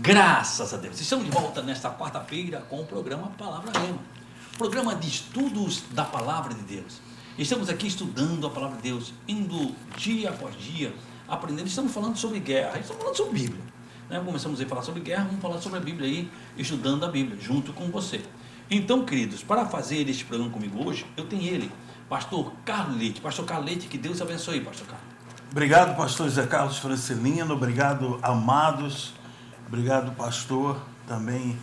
Graças a Deus. Estamos de volta nesta quarta-feira com o programa Palavra Rema. Programa de estudos da Palavra de Deus. Estamos aqui estudando a Palavra de Deus, indo dia após dia, aprendendo. Estamos falando sobre guerra, estamos falando sobre Bíblia. Começamos a falar sobre guerra, vamos falar sobre a Bíblia aí, estudando a Bíblia, junto com você. Então, queridos, para fazer este programa comigo hoje, eu tenho ele, Pastor Carlos Leite. Pastor Carlos Leite, que Deus abençoe, Pastor Carlos. Obrigado, pastor José Carlos Francelino, obrigado, amados, obrigado, pastor, também,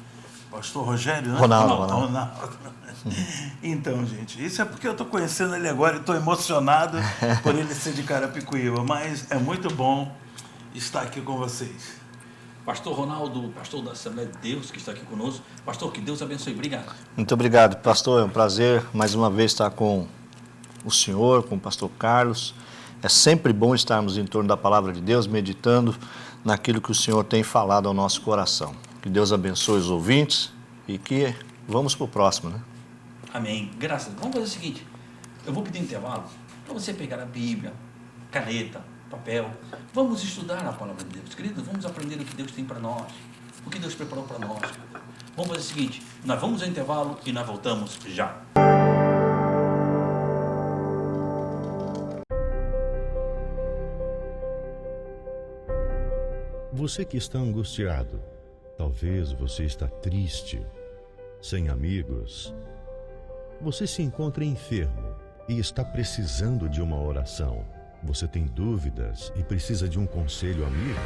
pastor Rogério, né? Ronaldo. Então, gente, isso é porque eu estou conhecendo ele agora e estou emocionado por ele ser de Carapicuíba, mas é muito bom estar aqui com vocês. Pastor Ronaldo, pastor da Assembleia de Deus, que está aqui conosco. Pastor, que Deus abençoe, obrigado. Muito obrigado, pastor, é um prazer mais uma vez estar com o senhor, com o pastor Carlos. É sempre bom estarmos em torno da palavra de Deus, meditando naquilo que o Senhor tem falado ao nosso coração. Que Deus abençoe os ouvintes e que vamos para o próximo, né? Amém. Graças a Deus. Vamos fazer o seguinte, eu vou pedir um intervalo para você pegar a Bíblia, caneta, papel. Vamos estudar a palavra de Deus. Queridos, vamos aprender o que Deus tem para nós, o que Deus preparou para nós. Vamos fazer o seguinte, nós vamos ao intervalo e nós voltamos já. Você que está angustiado, talvez você está triste, sem amigos. Você se encontra enfermo e está precisando de uma oração. Você tem dúvidas e precisa de um conselho amigo?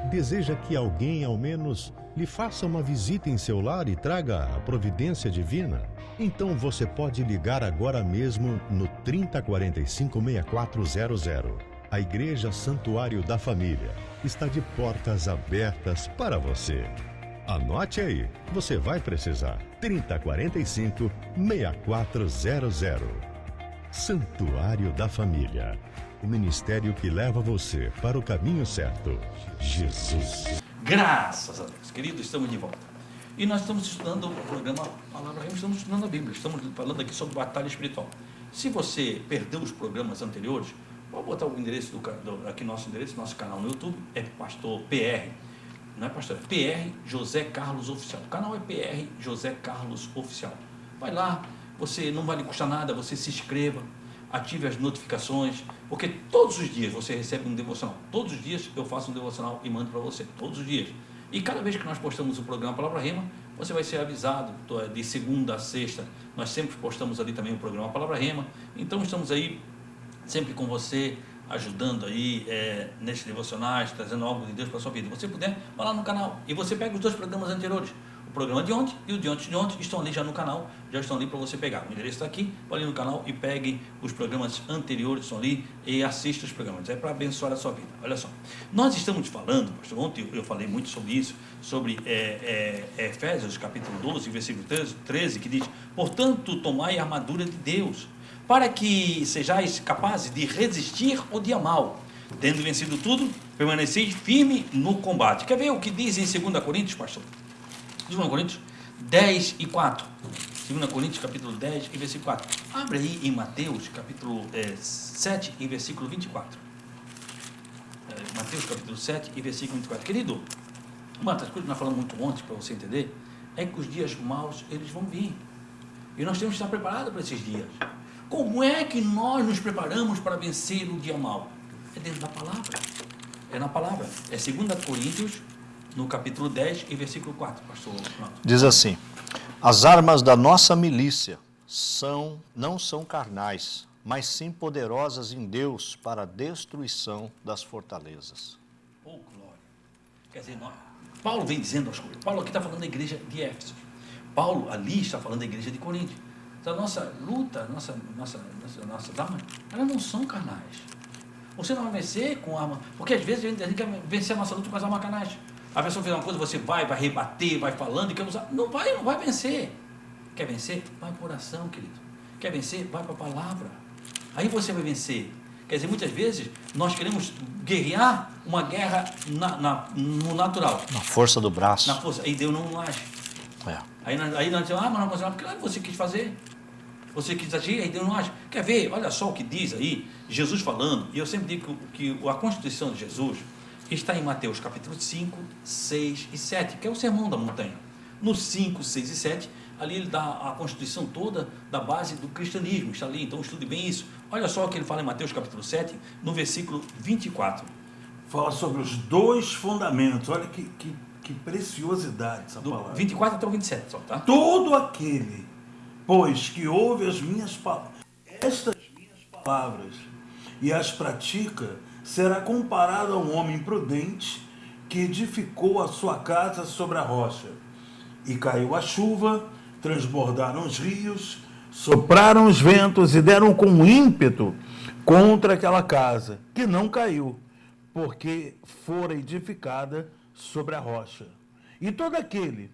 Deseja que alguém, ao menos, lhe faça uma visita em seu lar e traga a providência divina? Então você pode ligar agora mesmo no 3045-6400. A Igreja Santuário da Família está de portas abertas para você. Anote aí, você vai precisar. 3045-6400. Santuário da Família. O ministério que leva você para o caminho certo. Jesus. Graças a Deus. Querido, estamos de volta. E nós estamos estudando o programa Palavra Rema, estamos estudando a Bíblia. Estamos falando aqui sobre batalha espiritual. Se você perdeu os programas anteriores, pode botar o endereço aqui, nosso endereço, nosso canal no YouTube, é Pastor PR, não é Pastor, é PR José Carlos Oficial. O canal é PR José Carlos Oficial. Vai lá, você não vai lhe custar nada, você se inscreva, ative as notificações, porque todos os dias você recebe um devocional. Todos os dias eu faço um devocional e mando para você, todos os dias. E cada vez que nós postamos o programa Palavra Rema, você vai ser avisado de segunda a sexta. Nós sempre postamos ali também o programa Palavra Rema. Então estamos aí sempre com você, ajudando aí nesses devocionais, trazendo algo de Deus para a sua vida. Se você puder, vai lá no canal e você pega os dois programas anteriores. O programa de ontem e o de ontem estão ali já no canal, já estão ali para você pegar. O endereço está aqui, vai ali no canal e pegue os programas anteriores, estão ali, e assista os programas. É para abençoar a sua vida. Olha só, nós estamos falando, pastor, ontem eu falei muito sobre isso, sobre Efésios capítulo 12, versículo 13, que diz: portanto, tomai a armadura de Deus, para que sejais capazes de resistir ao dia mau, tendo vencido tudo, permaneceis firme no combate. Quer ver o que diz em 2 Coríntios, pastor? 2 Coríntios 10 e 4. 2 Coríntios capítulo 10 e versículo 4. Abre aí em Mateus capítulo 7 e versículo 24. Mateus capítulo 7 e versículo 24. Querido, uma das coisas que nós falamos muito ontem, para você entender, é que os dias maus, eles vão vir. E nós temos que estar preparados para esses dias. Como é que nós nos preparamos para vencer o dia mau? É dentro da palavra. É na palavra. É 2 Coríntios, no capítulo 10 e versículo 4, pastor. Diz assim: as armas da nossa milícia não são carnais, mas sim poderosas em Deus para a destruição das fortalezas. Oh, glória. Quer dizer, Paulo vem dizendo as coisas. Paulo aqui está falando da igreja de Éfeso. Paulo ali está falando da igreja de Corinto. Então, a nossa luta, nossas armas, elas não são carnais. Você não vai vencer com arma, porque às vezes a gente quer vencer a nossa luta com as armas carnais. A pessoa fez uma coisa, você vai rebater, vai falando e quer usar. Não vai vencer. Quer vencer? Vai para oração, querido. Quer vencer? Vai para a palavra. Aí você vai vencer. Quer dizer, muitas vezes nós queremos guerrear uma guerra no natural. Na força do braço. Na força. Aí Deus não age. Aí nós dizemos, mas não conseguimos, porque você quis fazer. Você quis agir, aí Deus não age. Quer ver? Olha só o que diz aí, Jesus falando, e eu sempre digo que a Constituição de Jesus, está em Mateus capítulo 5, 6 e 7, que é o Sermão da Montanha. No 5, 6 e 7, ali ele dá a constituição toda da base do cristianismo, está ali, então estude bem isso. Olha só o que ele fala em Mateus capítulo 7, no versículo 24. Fala sobre os dois fundamentos. Olha que preciosidade essa Do palavra. 24 até o 27, só, tá? Todo aquele, pois, que ouve as minhas palavras, estas minhas palavras, e as pratica, será comparado a um homem prudente que edificou a sua casa sobre a rocha. E caiu a chuva, transbordaram os rios, sopraram os ventos e deram com ímpeto contra aquela casa, que não caiu, porque fora edificada sobre a rocha. E todo aquele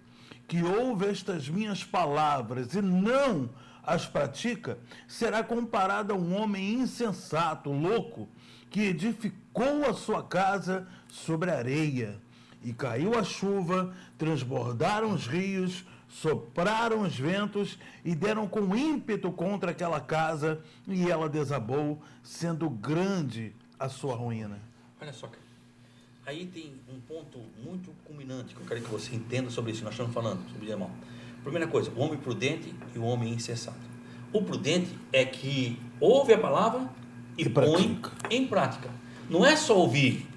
que ouve estas minhas palavras e não as pratica, será comparado a um homem insensato, louco, que edificou a sua casa sobre a areia. E caiu a chuva, transbordaram os rios, sopraram os ventos e deram com ímpeto contra aquela casa, e ela desabou, sendo grande a sua ruína. Olha só, aí tem um ponto muito culminante que eu quero que você entenda sobre isso. Nós estamos falando sobre o irmão. Primeira coisa, o homem prudente e o homem insensato. O prudente é que ouve a palavra e põe em prática. Não é só ouvir.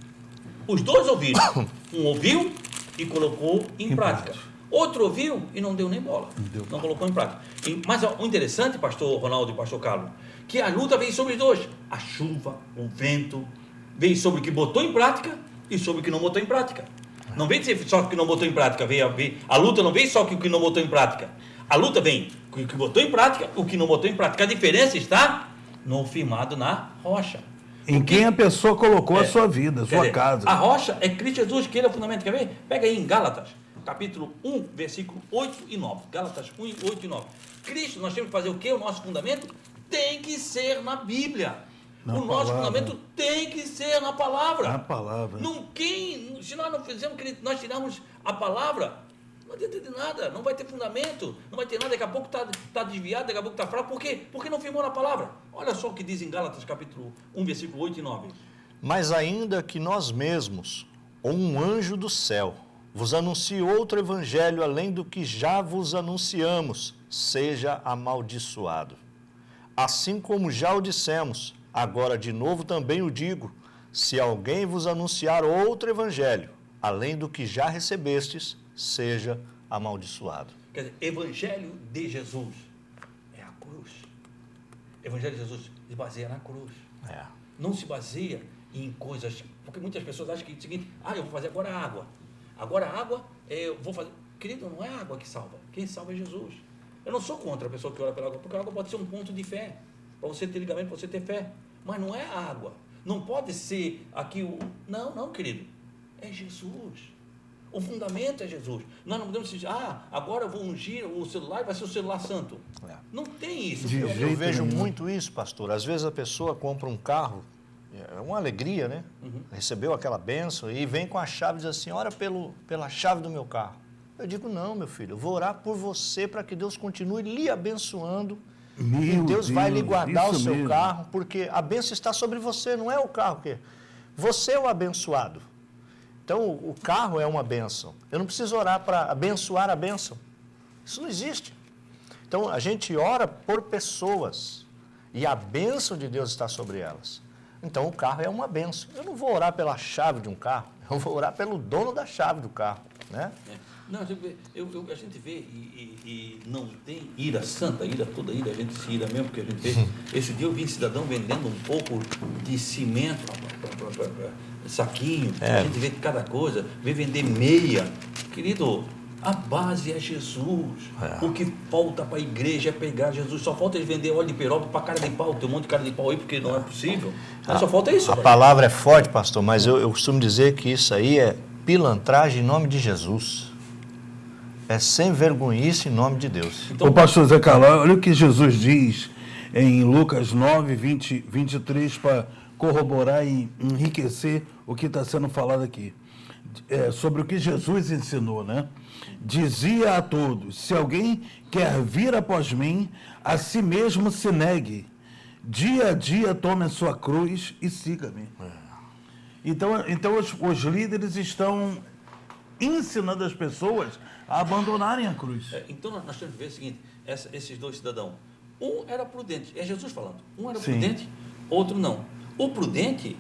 Os dois ouviram. Um ouviu e colocou em prática. Outro ouviu e não deu nem bola. Não colocou em prática. Mas o interessante, pastor Ronaldo e pastor Carlos, que a luta veio sobre os dois. A chuva, o vento, veio sobre o que botou em prática e sobre o que não botou em prática. Não veio só o que não botou em prática. A luta não veio só o que não botou em prática. A luta vem com o que botou em prática, o que não botou em prática. A diferença está no firmado na rocha. Em quem a pessoa colocou a sua vida, a sua casa. A rocha é Cristo Jesus, que ele é o fundamento. Quer ver? Pega aí em Gálatas, capítulo 1, versículo 8 e 9. Gálatas 1, 8 e 9. Cristo, nós temos que fazer o quê? O nosso fundamento tem que ser na Bíblia. Nosso fundamento tem que ser na palavra. Na palavra. Se nós não fizermos, nós tirarmos a palavra, não adianta de nada, não vai ter fundamento, não vai ter nada, daqui a pouco está desviado, daqui a pouco está fraco. Por quê? Porque não firmou na palavra. Olha só o que diz em Gálatas, capítulo 1, versículo 8 e 9. Mas ainda que nós mesmos, ou um anjo do céu, vos anuncie outro evangelho além do que já vos anunciamos, seja amaldiçoado. Assim como já o dissemos, agora de novo também o digo, se alguém vos anunciar outro evangelho, além do que já recebestes, seja amaldiçoado. Quer dizer, evangelho de Jesus é a cruz. Evangelho de Jesus se baseia na cruz. Não se baseia em coisas, porque muitas pessoas acham que é o seguinte, eu vou fazer agora a água. Agora a água, eu vou fazer... Querido, não é a água que salva. Quem salva é Jesus. Eu não sou contra a pessoa que ora pela água, porque a água pode ser um ponto de fé. Para você ter ligamento, para você ter fé. Mas não é a água. Não pode ser aqui o... Não, querido. É Jesus. O fundamento é Jesus. Nós não podemos dizer, agora eu vou ungir o celular e vai ser o celular santo. Não tem isso. Eu vejo muito isso, pastor. Às vezes a pessoa compra um carro, é uma alegria, né? Recebeu aquela bênção e vem com a chave e diz assim, ora pela chave do meu carro. Eu digo, não, meu filho, eu vou orar por você para que Deus continue lhe abençoando. E Deus vai lhe guardar o seu carro, porque a bênção está sobre você, não é o carro que... Você é o abençoado. Então, o carro é uma bênção. Eu não preciso orar para abençoar a bênção. Isso não existe. Então, a gente ora por pessoas e a bênção de Deus está sobre elas. Então, o carro é uma bênção. Eu não vou orar pela chave de um carro, eu vou orar pelo dono da chave do carro, né? Não, a gente vê e não tem ira santa, toda ira, a gente se ira mesmo, porque a gente vê. Esse dia eu vi cidadão vendendo um pouco de cimento, saquinho, a gente vê cada coisa, vê vender meia. Querido, a base é Jesus. O que falta para a igreja é pegar Jesus. Só falta ele vender óleo de peroba para cara de pau. Tem um monte de cara de pau aí, porque não é possível. Mas só falta isso. A palavra é forte, pastor, mas eu costumo dizer que isso aí é pilantragem em nome de Jesus. É sem vergonhice em nome de Deus. Então, pastor Zé Carlos, olha o que Jesus diz em Lucas 9, 23, para corroborar e enriquecer o que está sendo falado aqui. Sobre o que Jesus ensinou, né? Dizia a todos, se alguém quer vir após mim, a si mesmo se negue. Dia a dia tome a sua cruz e siga-me. Então os líderes estão ensinando as pessoas a abandonarem a cruz. Então nós temos que ver o seguinte, esses dois cidadãos, um era prudente, é Jesus falando, um era Sim. prudente, outro não. O prudente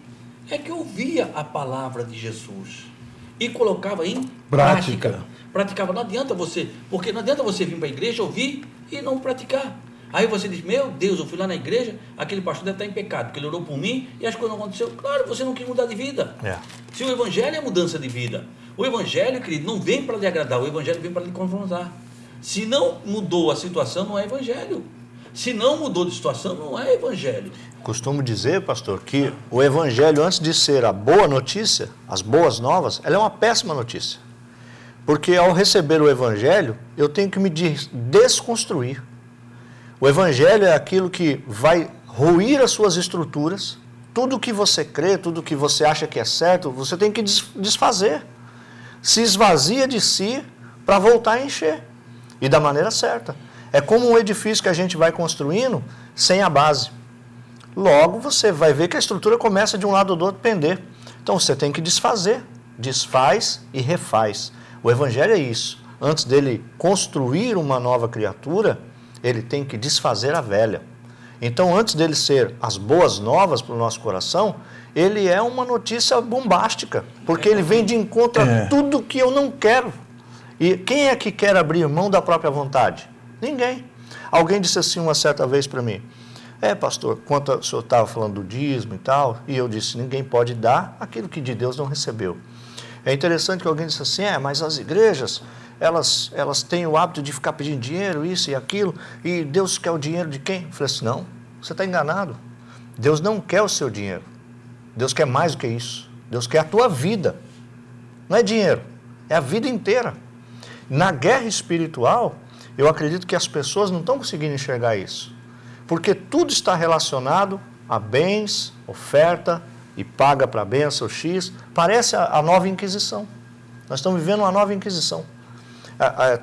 é que ouvia a palavra de Jesus e colocava em prática. Praticava. Não adianta você vir para a igreja, ouvir e não praticar. Aí você diz, meu Deus, eu fui lá na igreja, aquele pastor deve estar em pecado, porque ele orou por mim e as coisas não aconteceram. Claro, você não quis mudar de vida. Se o evangelho é mudança de vida, o evangelho, querido, não vem para lhe agradar, o evangelho vem para lhe confrontar. Se não mudou a situação, não é evangelho. Se não mudou de situação, não é evangelho. Costumo dizer, pastor, que o evangelho, antes de ser a boa notícia, as boas novas, ela é uma péssima notícia. Porque ao receber o evangelho, eu tenho que me desconstruir. O evangelho é aquilo que vai ruir as suas estruturas. Tudo que você crê, tudo que você acha que é certo, você tem que desfazer. Se esvazia de si para voltar a encher. E da maneira certa. É como um edifício que a gente vai construindo sem a base. Logo você vai ver que a estrutura começa de um lado ou do outro pender. Então você tem que desfazer. Desfaz e refaz. O evangelho é isso. Antes dele construir uma nova criatura, ele tem que desfazer a velha. Então, antes dele ser as boas novas para o nosso coração, ele é uma notícia bombástica, porque ele vem de encontro a tudo que eu não quero. E quem é que quer abrir mão da própria vontade? Ninguém. Alguém disse assim uma certa vez para mim, pastor, quando o senhor estava falando do dízimo e tal, e eu disse, ninguém pode dar aquilo que de Deus não recebeu. É interessante que alguém disse assim, mas as igrejas, elas têm o hábito de ficar pedindo dinheiro, isso e aquilo, e Deus quer o dinheiro de quem? Eu falei assim, não, você está enganado. Deus não quer o seu dinheiro. Deus quer mais do que isso. Deus quer a tua vida. Não é dinheiro, é a vida inteira. Na guerra espiritual, eu acredito que as pessoas não estão conseguindo enxergar isso. Porque tudo está relacionado a bens, oferta, e paga para a bênção X, parece a nova Inquisição. Nós estamos vivendo uma nova Inquisição.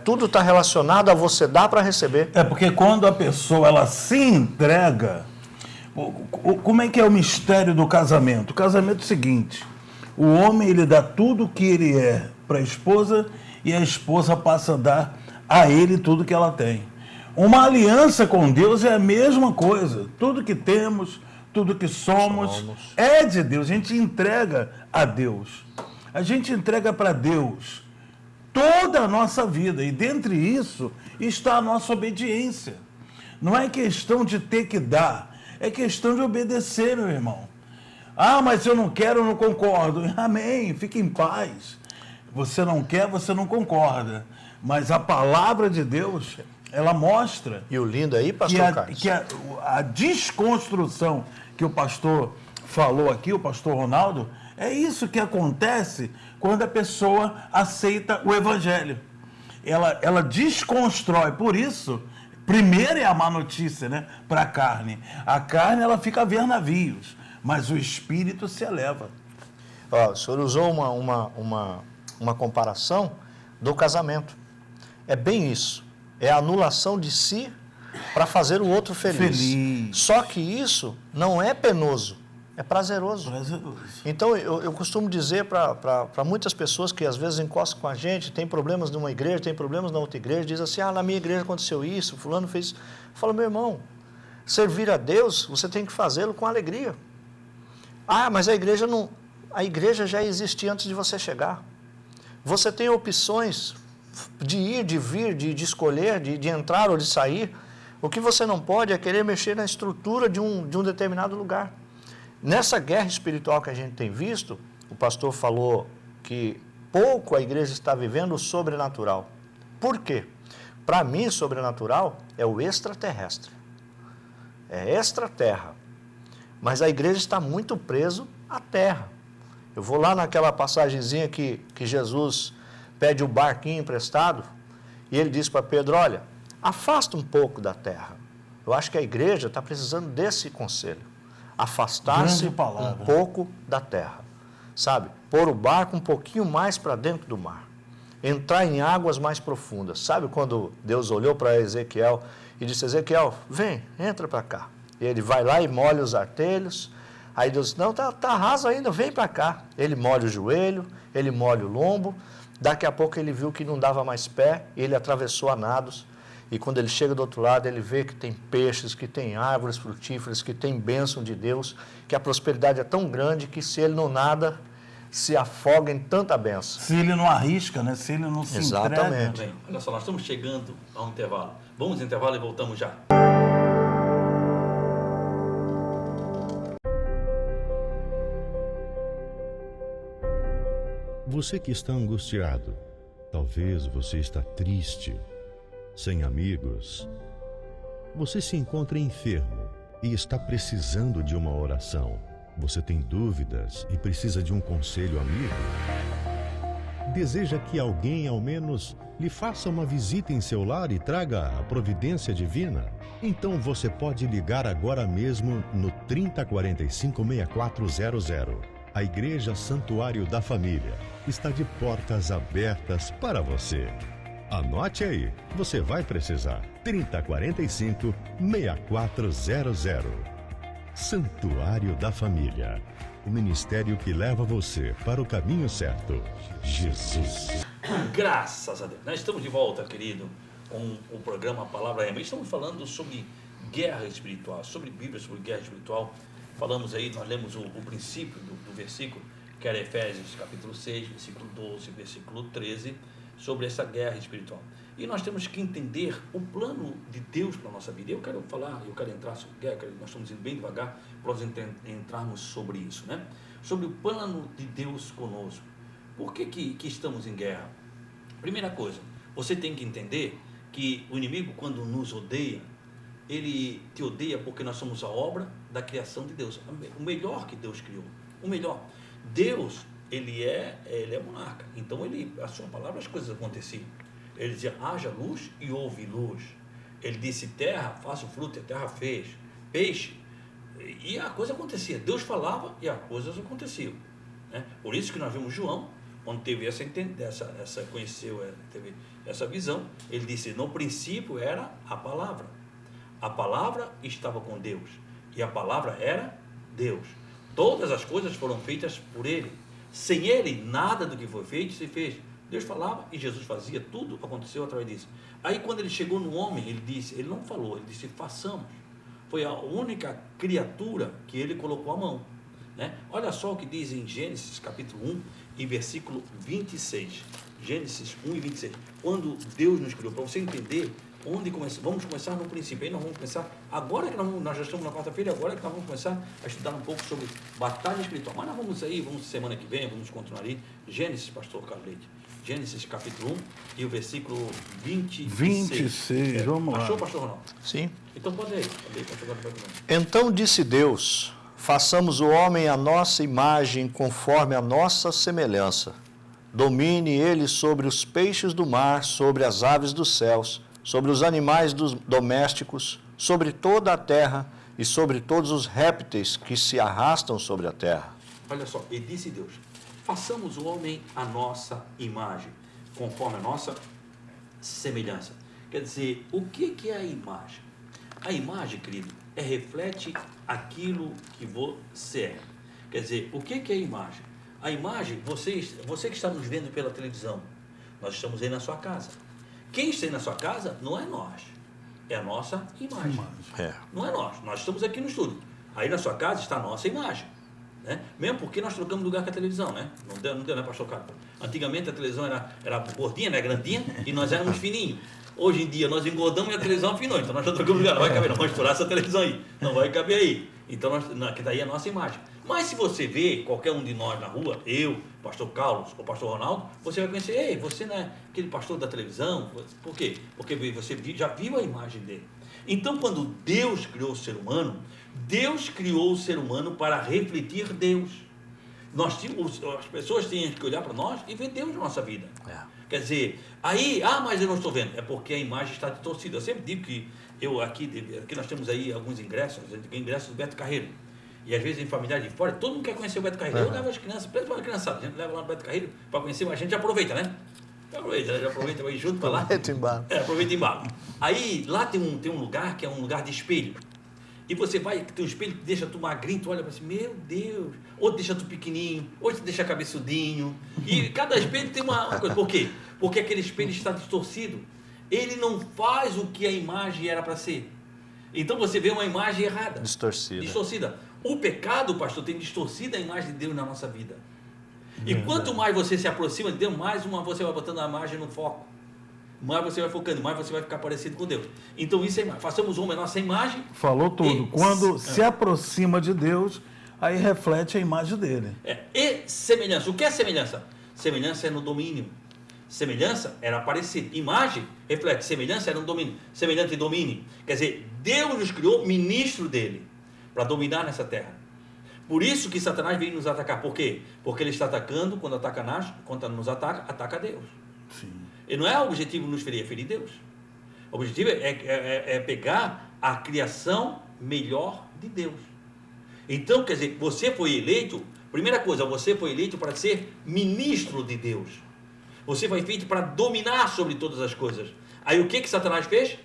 Tudo está relacionado a você dar para receber. Porque quando a pessoa ela se entrega, como é que é o mistério do casamento? O casamento é o seguinte, o homem ele dá tudo o que ele é para a esposa e a esposa passa a dar a ele tudo que ela tem. Uma aliança com Deus é a mesma coisa. Tudo que temos, tudo que somos é de Deus. A gente entrega a Deus. A gente entrega para Deus toda a nossa vida. E dentre isso está a nossa obediência. Não é questão de ter que dar. É questão de obedecer, meu irmão. Mas eu não quero, eu não concordo. Amém. Fique em paz. Você não quer, você não concorda. Mas a palavra de Deus, ela mostra... E o lindo aí, pastor Carlos? Que a desconstrução que o pastor falou aqui, o pastor Ronaldo, é isso que acontece quando a pessoa aceita o evangelho. Ela desconstrói. Por isso, primeiro é a má notícia, né, para a carne. A carne ela fica a ver navios, mas o espírito se eleva. O senhor usou uma comparação do casamento. É bem isso. É a anulação de si para fazer o outro feliz. Só que isso não é penoso, é prazeroso. Então, eu costumo dizer para muitas pessoas que às vezes encostam com a gente, tem problemas numa igreja, tem problemas na outra igreja, diz assim, na minha igreja aconteceu isso, fulano fez isso. Eu falo, meu irmão, servir a Deus, você tem que fazê-lo com alegria. Mas a igreja já existia antes de você chegar. Você tem opções de ir, de vir, de escolher, de entrar ou de sair. O que você não pode é querer mexer na estrutura de um determinado lugar. Nessa guerra espiritual que a gente tem visto, o pastor falou que pouco a igreja está vivendo o sobrenatural. Por quê? Para mim, sobrenatural é o extraterrestre. É extraterra. Mas a igreja está muito preso à terra. Eu vou lá naquela passagenzinha que Jesus pede o barquinho emprestado e ele diz para Pedro, olha, afasta um pouco da terra. Eu acho que a igreja está precisando desse conselho. Afastar-se um pouco da terra. Sabe? Pôr o barco um pouquinho mais para dentro do mar. Entrar em águas mais profundas. Sabe quando Deus olhou para Ezequiel e disse, Ezequiel, vem, entra para cá. E ele vai lá e molha os artelhos, Aí Deus disse, não, tá raso ainda, vem para cá. Ele molha o joelho, ele molha o lombo. Daqui a pouco ele viu que não dava mais pé, ele atravessou a nados. E quando ele chega do outro lado, ele vê que tem peixes, que tem árvores frutíferas, que tem bênção de Deus, que a prosperidade é tão grande que se ele não nada, se afoga em tanta bênção. Se ele não arrisca, né? Se ele não se Exatamente. entrega. Bem, olha só, nós estamos chegando a um intervalo. Vamos ao intervalo e voltamos já. Você que está angustiado, talvez você está triste, sem amigos. Você se encontra enfermo e está precisando de uma oração. Você tem dúvidas e precisa de um conselho amigo? Deseja que alguém, ao menos, lhe faça uma visita em seu lar e traga a providência divina? Então você pode ligar agora mesmo no 3045-6400. A Igreja Santuário da Família está de portas abertas para você. Anote aí, você vai precisar. 3045-6400. Santuário da Família. O ministério que leva você para o caminho certo. Jesus. Graças a Deus. Nós estamos de volta, querido, com o programa Palavra Rema. Estamos falando sobre guerra espiritual, sobre Bíblia, sobre guerra espiritual. Falamos aí, nós lemos o princípio do versículo, que era Efésios capítulo 6, versículo 12, versículo 13, sobre essa guerra espiritual. E nós temos que entender o plano de Deus para a nossa vida. Eu quero entrar sobre guerra, nós estamos indo bem devagar para nós entrarmos sobre isso, né? Sobre o plano de Deus conosco. Por que estamos em guerra? Primeira coisa, você tem que entender que o inimigo, quando nos odeia, ele te odeia porque nós somos a obra da criação de Deus. O melhor que Deus criou. O melhor. Deus, ele é monarca. Então, a sua palavra, as coisas aconteciam. Ele dizia, haja luz e houve luz. Ele disse, terra, faça o fruto, e a terra fez. Peixe. E a coisa acontecia. Deus falava e as coisas aconteciam. Né? Por isso que nós vemos João, onde teve teve essa visão. Ele disse, no princípio era a palavra. A palavra estava com Deus. E a palavra era Deus. Todas as coisas foram feitas por Ele. Sem Ele, nada do que foi feito se fez. Deus falava e Jesus fazia, tudo aconteceu através disso. Aí quando ele chegou no homem, ele não falou, ele disse, façamos. Foi a única criatura que ele colocou a mão. Né? Olha só o que diz em Gênesis capítulo 1 e versículo 26. Gênesis 1 e 26. Quando Deus nos criou, para você entender onde começar, vamos começar no princípio. Aí nós vamos começar, agora que nós já estamos na quarta-feira, agora que nós vamos começar a estudar um pouco sobre batalha espiritual. Mas nós vamos semana que vem, vamos continuar aí. Gênesis, pastor Carlos Leite. Gênesis capítulo 1 e o versículo 26. Vamos lá. Achou, pastor Ronaldo? Sim. Então pode ir. Pastor. Então disse Deus, façamos o homem à nossa imagem, conforme a nossa semelhança. Domine ele sobre os peixes do mar, sobre as aves dos céus, sobre os animais domésticos, sobre toda a terra e sobre todos os répteis que se arrastam sobre a terra. Olha só, e disse Deus, façamos o homem à nossa imagem, conforme a nossa semelhança. Quer dizer, o que é a imagem? A imagem, querido, reflete aquilo que você é. Quer dizer, o que é a imagem? A imagem, você que está nos vendo pela televisão, nós estamos aí na sua casa. Quem está aí na sua casa não é nós, é a nossa imagem. Não é nós estamos aqui no estúdio. Aí na sua casa está a nossa imagem. Né? Mesmo porque nós trocamos lugar com a televisão, né? Não deu, né, pastor Carlos? Antigamente a televisão era gordinha, né? Grandinha, e nós éramos fininhos. Hoje em dia nós engordamos e a televisão afinou, então nós já trocamos lugar. Não vai caber, não vamos estourar essa televisão aí. Não vai caber aí. Então, que daí é a nossa imagem. Mas se você vê qualquer um de nós na rua, eu, pastor Carlos ou pastor Ronaldo, você vai conhecer, ei, você não é aquele pastor da televisão? Por quê? Porque você já viu a imagem dele. Então, quando Deus criou o ser humano, Deus criou o ser humano para refletir Deus. As pessoas têm que olhar para nós e ver Deus na nossa vida. Quer dizer, aí, mas eu não estou vendo. É porque a imagem está distorcida. Eu sempre digo que aqui nós temos aí alguns ingressos do Beto Carreiro. E às vezes em familiares de fora, todo mundo quer conhecer o Beto Carreiro. Eu levo as crianças, principalmente a criançada, a gente leva lá no Beto Carreiro para conhecer, mas a gente já aproveita, né? Já aproveita, vai junto para lá. Aproveita embalo. Aproveita embalo. Aí lá tem um lugar que é um lugar de espelho. E você vai, tem um espelho que deixa tu magrinho, tu olha para assim, meu Deus, ou deixa tu pequenininho, ou te deixa cabeçudinho. E cada espelho tem uma coisa. Por quê? Porque aquele espelho está distorcido. Ele não faz o que a imagem era para ser. Então você vê uma imagem errada. Distorcida. O pecado, pastor, tem distorcido a imagem de Deus na nossa vida. E quanto mais você se aproxima de Deus, mais você vai botando a imagem no foco. Mais você vai focando, mais você vai ficar parecido com Deus. Então isso é imagem. Façamos uma nossa imagem. Falou tudo. Quando se aproxima de Deus, aí reflete a imagem dele. E semelhança. O que é semelhança? Semelhança é no domínio. Semelhança era parecido. Imagem reflete. Semelhança era no domínio. Semelhante e domínio. Quer dizer, Deus nos criou ministro dele para dominar nessa terra. Por isso que Satanás veio nos atacar. Por quê? Porque ele está atacando, quando nos ataca, ataca Deus. Sim. E não é o objetivo nos ferir, é ferir Deus. O objetivo é pegar a criação melhor de Deus. Então, quer dizer, você foi eleito, primeira coisa, você foi eleito para ser ministro de Deus. Você foi feito para dominar sobre todas as coisas. Aí o que Satanás fez?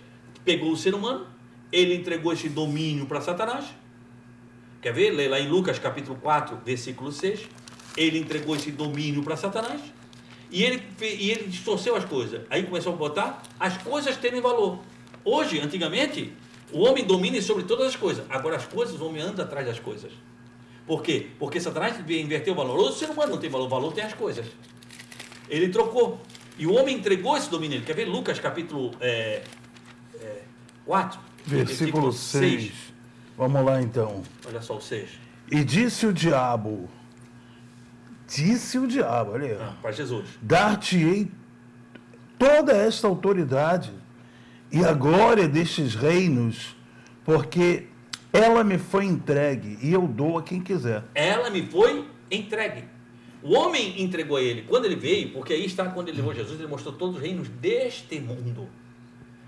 Pegou o ser humano, ele entregou esse domínio para Satanás. Quer ver? Lê lá em Lucas capítulo 4, versículo 6. Ele entregou esse domínio para Satanás. E ele distorceu as coisas. Aí começou a botar as coisas terem valor. Hoje, antigamente, o homem domina sobre todas as coisas. Agora as coisas, o homem anda atrás das coisas. Por quê? Porque Satanás inverteu o valor. Hoje o ser humano não tem valor, o valor tem as coisas. Ele trocou. E o homem entregou esse domínio. Quer ver? Lucas capítulo 4. Versículo 6. Vamos lá então. Olha só o 6. E disse o diabo, olha, para Jesus: dar-te-ei toda esta autoridade e a glória destes reinos, porque ela me foi entregue e eu dou a quem quiser. Ela me foi entregue. O homem entregou a ele. Quando ele veio, porque aí está, quando ele levou Jesus, ele mostrou todos os reinos deste mundo.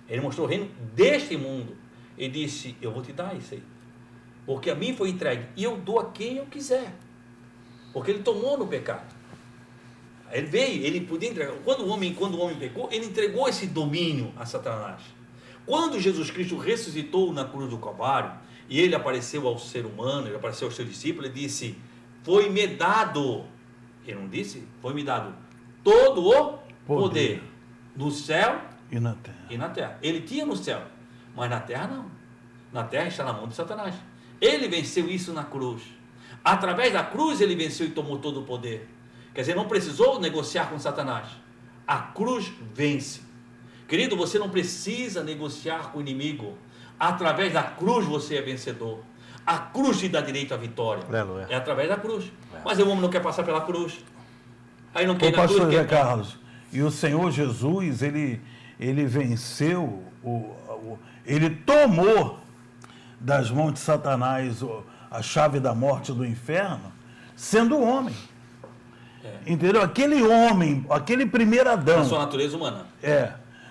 Ele mostrou o reino deste mundo. Ele disse, eu vou te dar isso aí. Porque a mim foi entregue e eu dou a quem eu quiser. Porque ele tomou no pecado. Ele veio, ele podia entregar. Quando o homem pecou, ele entregou esse domínio a Satanás. Quando Jesus Cristo ressuscitou na cruz do Calvário, e ele apareceu ao ser humano, ele apareceu aos seus discípulos, ele disse, foi-me dado. Ele não disse? Foi-me dado todo o poder no céu e na terra. Ele tinha no céu, mas na terra não. Na terra está na mão de Satanás. Ele venceu isso na cruz. Através da cruz ele venceu e tomou todo o poder. Quer dizer, não precisou negociar com Satanás. A cruz vence. Querido, você não precisa negociar com o inimigo. Através da cruz você é vencedor. A cruz te dá direito à vitória. Aleluia. É através da cruz. Mas o homem não quer passar pela cruz. Aí não quer ir na pastor cruz. José Carlos, e o Senhor Jesus, ele venceu, ele tomou das mãos de Satanás a chave da morte do inferno, sendo homem. Entendeu? Aquele homem, aquele primeiro Adão. A sua natureza humana.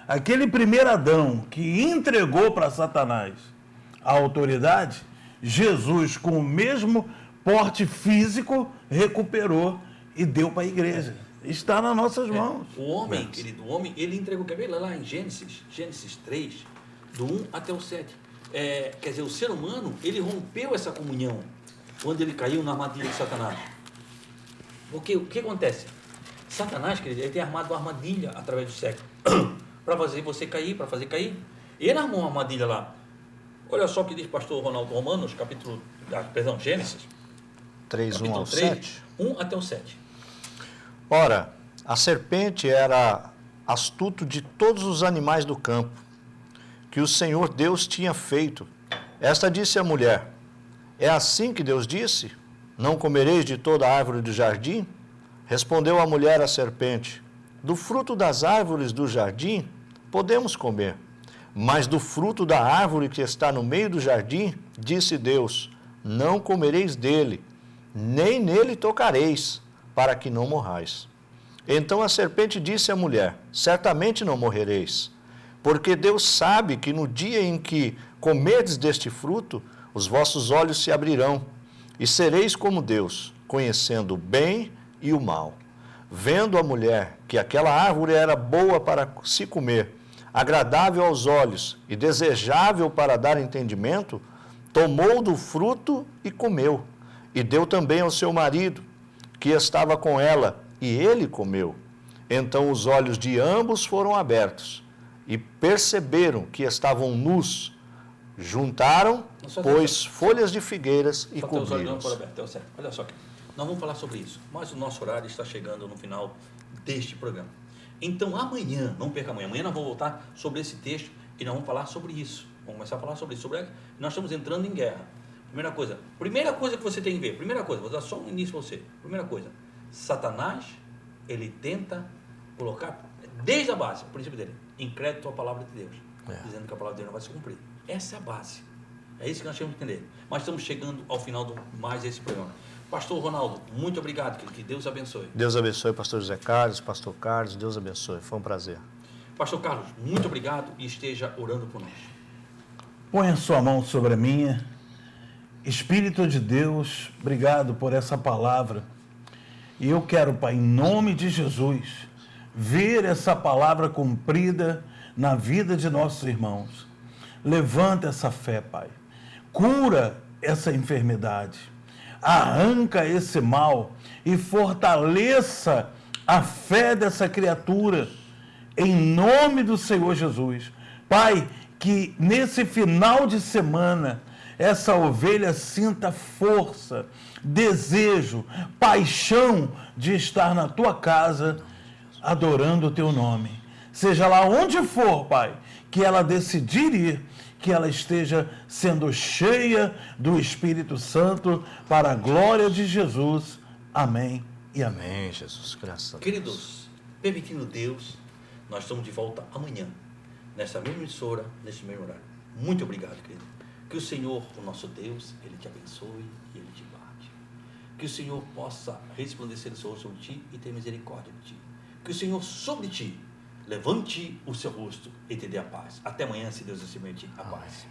Aquele primeiro Adão que entregou para Satanás a autoridade, Jesus, com o mesmo porte físico, recuperou e deu para a igreja. Está nas nossas mãos. O homem, querido, o homem, ele entregou, quer ver lá em Gênesis 3, do 1 até o 7. Quer dizer, o ser humano, ele rompeu essa comunhão quando ele caiu na armadilha de Satanás. Porque o que acontece? Satanás, querido, ele tem armado uma armadilha através do século para fazer você cair, para fazer cair. Ele armou uma armadilha lá. Olha só o que diz pastor Ronaldo Romanos, Gênesis 3, 1 ao 7. 1 até o 7. Ora, a serpente era astuto de todos os animais do campo, que o Senhor Deus tinha feito. Esta disse à mulher, é assim que Deus disse? Não comereis de toda a árvore do jardim? Respondeu a mulher à serpente, do fruto das árvores do jardim podemos comer, mas do fruto da árvore que está no meio do jardim, disse Deus, não comereis dele, nem nele tocareis, para que não morrais. Então a serpente disse à mulher, certamente não morrereis, porque Deus sabe que no dia em que comerdes deste fruto, os vossos olhos se abrirão, e sereis como Deus, conhecendo o bem e o mal. Vendo a mulher que aquela árvore era boa para se comer, agradável aos olhos e desejável para dar entendimento, tomou do fruto e comeu, e deu também ao seu marido, que estava com ela, e ele comeu. Então os olhos de ambos foram abertos, e perceberam que estavam nus. Juntaram, pois, folhas de figueiras e cobriram-os. Olha só aqui. Nós vamos falar sobre isso, mas o nosso horário está chegando no final deste programa. Então amanhã, não perca amanhã nós vamos voltar sobre esse texto e nós vamos falar sobre isso. Vamos começar a falar sobre isso. Nós estamos entrando em guerra. Primeira coisa que você tem que ver, vou dar só um início para você. Primeira coisa, Satanás, ele tenta colocar, desde a base, o princípio dele, incrédito à palavra de Deus, dizendo que a palavra de Deus não vai se cumprir. Essa é a base. É isso que nós temos que entender. Mas estamos chegando ao final do mais esse programa. Pastor Ronaldo, muito obrigado, que Deus abençoe. Deus abençoe, pastor José Carlos, pastor Carlos, Deus abençoe. Foi um prazer. Pastor Carlos, muito obrigado e esteja orando por nós. Põe a sua mão sobre a minha. Espírito de Deus, obrigado por essa palavra. E eu quero, Pai, em nome de Jesus, ver essa palavra cumprida na vida de nossos irmãos. Levanta essa fé, Pai. Cura essa enfermidade. Arranca esse mal e fortaleça a fé dessa criatura. Em nome do Senhor Jesus. Pai, que nesse final de semana essa ovelha sinta força, desejo, paixão de estar na tua casa adorando o teu nome. Seja lá onde for, Pai, que ela decidir ir, que ela esteja sendo cheia do Espírito Santo para a glória de Jesus. Amém e amém. Amém, Jesus. Graças a Deus. Queridos, permitindo Deus, nós estamos de volta amanhã, nessa mesma emissora, nesse mesmo horário. Muito obrigado, querido. Que o Senhor, o nosso Deus, Ele te abençoe e Ele te guarde. Que o Senhor possa resplandecer o seu rosto sobre ti e ter misericórdia de ti. Que o Senhor sobre ti levante o seu rosto e te dê a paz. Até amanhã, se Deus assim permitir. A paz.